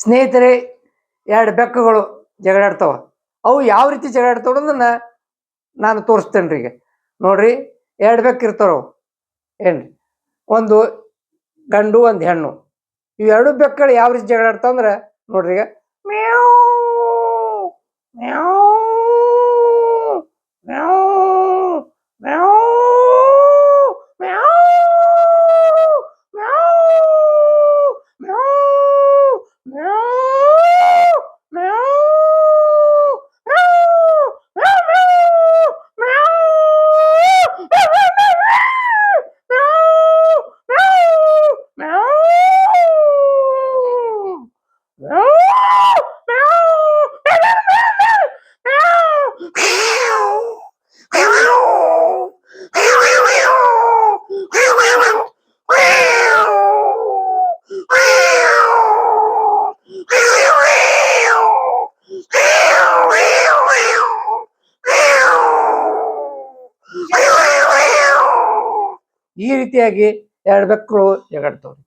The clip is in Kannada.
ಸ್ನೇಹಿತರೆ, ಎರಡು ಬೆಕ್ಕುಗಳು ಜಗಳಾಡ್ತಾವ. ಅವು ಯಾವ ರೀತಿ ಜಗಳಾಡ್ತಾವ ಅನ್ನೋದನ್ನ ನಾನು ತೋರಿಸ್ತೇನೆ ರೀ. ಈಗ ನೋಡ್ರಿ, ಎರಡು ಬೆಕ್ಕು ಇರ್ತಾವ ಏನ್ರಿ, ಒಂದು ಗಂಡು ಒಂದು ಹೆಣ್ಣು. ಇವು ಎರಡು ಬೆಕ್ಕುಗಳು ಯಾವ ರೀತಿ ಜಗಳಾಡ್ತಾವ ಅಂದ್ರೆ ನೋಡ್ರಿ, ಈಗ ಮ್ಯಾವ್ ಮ್ಯಾವ್ ಮ್ಯಾವ್ ಮ್ಯಾವ್ ಮ್ಯಾವ್ ಈ ರೀತಿಯಾಗಿ ಎರಡು ಬೆಕ್ಕುಗಳು ಜಗಾಡ್ತಾವ್ರಿ.